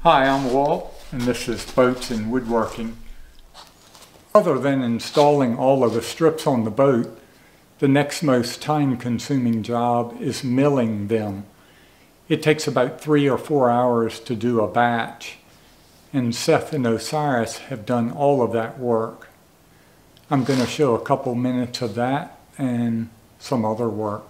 Hi, I'm Walt, and this is Boats and Woodworking. Other than installing all of the strips on the boat, the next most time-consuming job is milling them. It takes about 3 or 4 hours to do a batch, and Seth and Osiris have done all of that work. I'm going to show a couple minutes of that and some other work.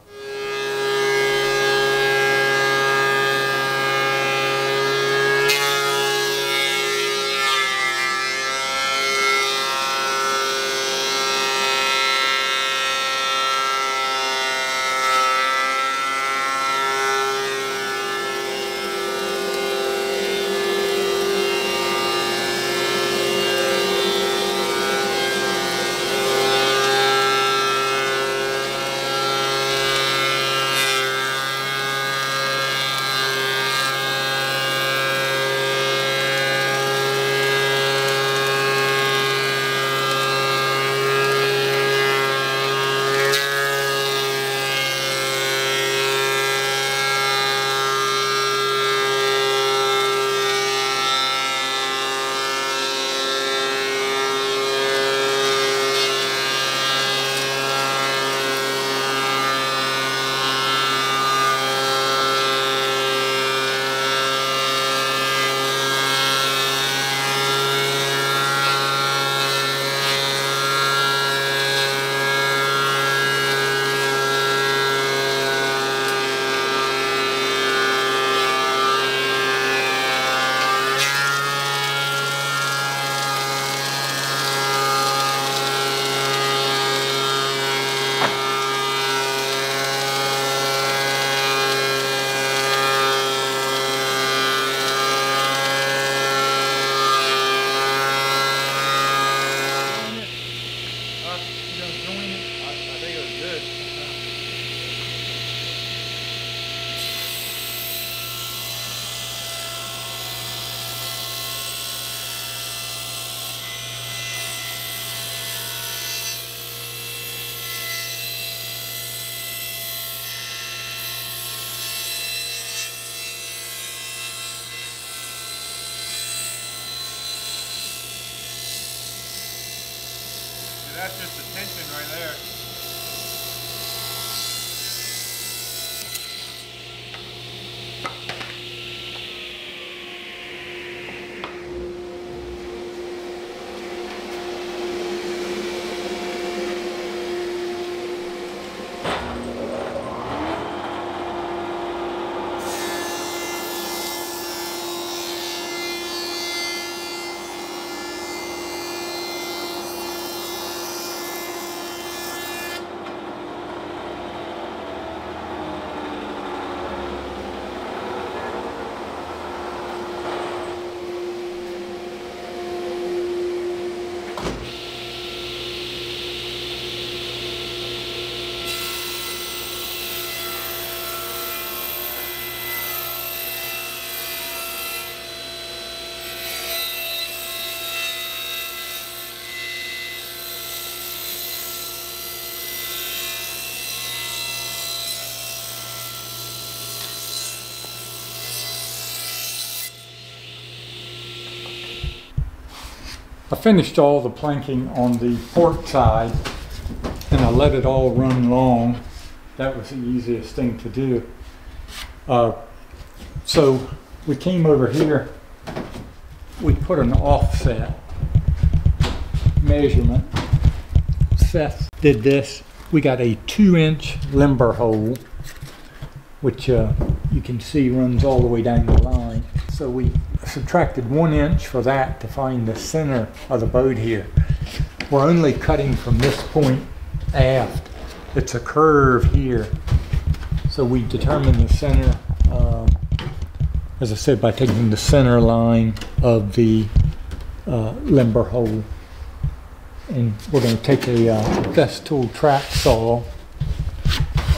That's just the tension right there. I finished all the planking on the port side and I let it all run long. That was the easiest thing to do. So we came over here, we put an offset measurement. Seth did this. We got a 2-inch limber hole, which you can see runs all the way down the line. So we subtracted 1 inch for that to find the center of the boat here. We're only cutting from this point aft. It's a curve here. So we determine the center, as I said, by taking the center line of the limber hole. And we're going to take a best tool track saw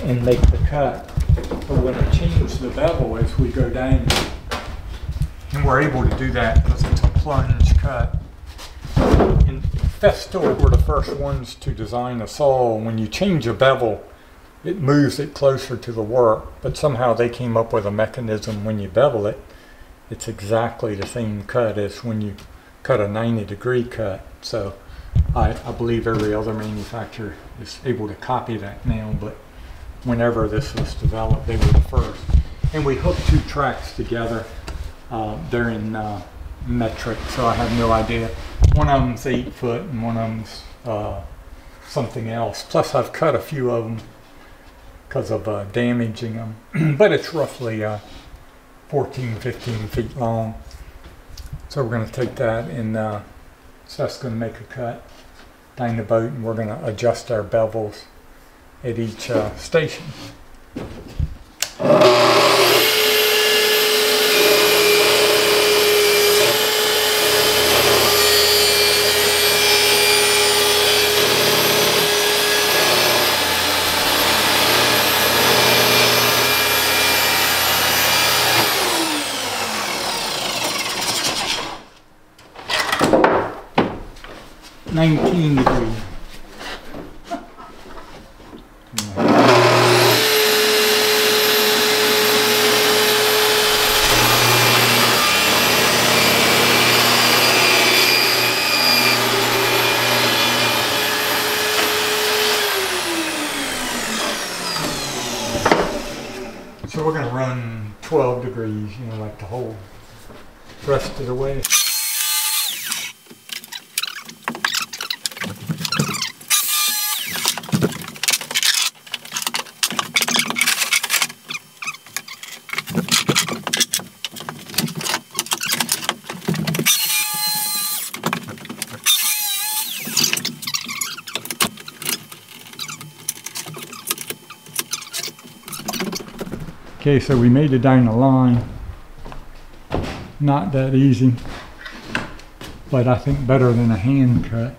and make the cut. But we're going to change the bevel as we go down. And we're able to do that because it's a plunge cut. In Festool were the first ones to design a saw. When you change a bevel, it moves it closer to the work, but somehow they came up with a mechanism when you bevel it, it's exactly the same cut as when you cut a 90-degree cut. So I believe every other manufacturer is able to copy that now, but whenever this was developed, they were the first. And we hooked two tracks together. They're in metric, so I have no idea. One of them's 8 foot and one of them's something else. Plus I've cut a few of them because of damaging them. But it's roughly 14, 15 feet long. So we're going to take that and Seth's going to make a cut down the boat, and we're going to adjust our bevels at each station. $19. So we're going to run 12 degrees, you know, like the whole rest of the way. Okay, so we made it down the line. Not that easy, but I think better than a hand cut,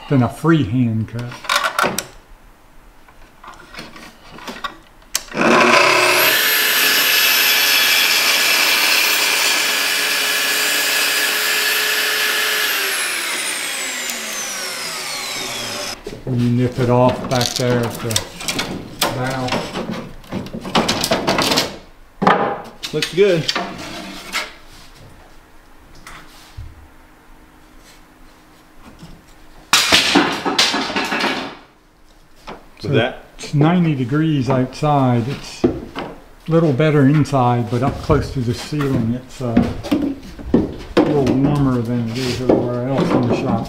than a free hand cut. And you nip it off back there at the bow. Looks good. So it's 90 degrees outside. It's a little better inside, but up close to the ceiling, it's a little warmer than it is everywhere else in the shop.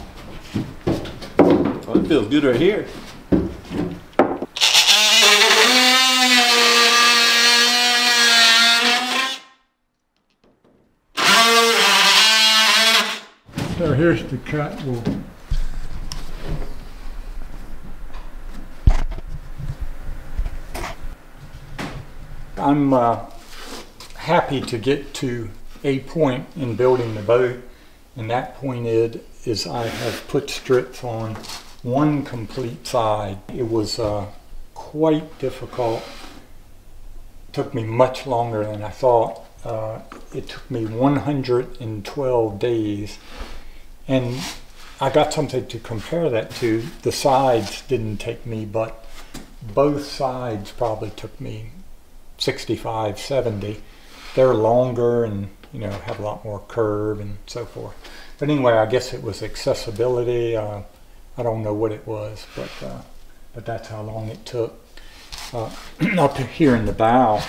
Well, it feels good right here. So here's the cut. I'm happy to get to a point in building the boat, and that point is I have put strips on one complete side. It was quite difficult. It took me much longer than I thought. It took me 112 days. And I got something to compare that to. The sides didn't take me, but both sides probably took me 65, 70. They're longer and, you know, have a lot more curve and so forth. But anyway, I guess it was accessibility. I don't know what it was, but that's how long it took. Up here in the bow,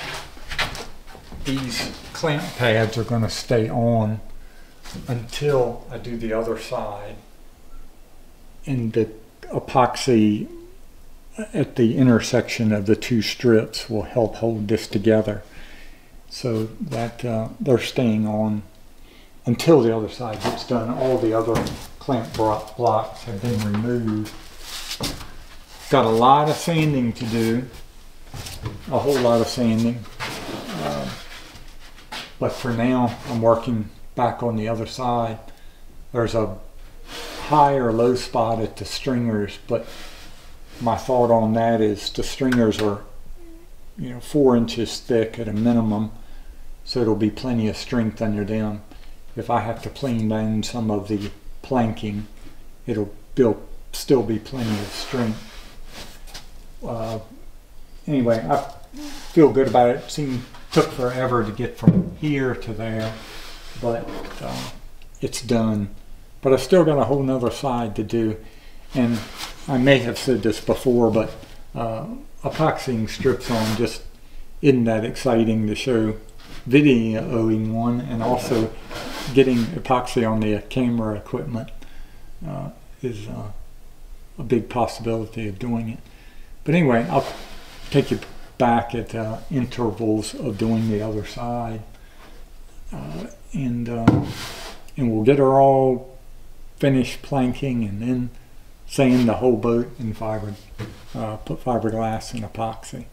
these clamp pads are going to stay on until I do the other side, and the epoxy at the intersection of the two strips will help hold this together, so that they're staying on until the other side gets done. All the other clamp blocks have been removed. Got a lot of sanding to do, a whole lot of sanding, but for now I'm working back on the other side. There's a high or low spot at the stringers, but my thought on that is the stringers are, you know, 4 inches thick at a minimum, so it'll be plenty of strength under them. If I have to plane down some of the planking, it'll still be plenty of strength. Anyway, I feel good about it. Seemed took forever to get from here to there, but it's done. But I still got a whole nother side to do, and I may have said this before, but epoxying strips on just isn't that exciting to show videoing one, and also getting epoxy on the camera equipment is a big possibility of doing it. But anyway, I'll take you back at intervals of doing the other side, and we'll get her all finished planking, and then sand the whole boat and put fiberglass and epoxy.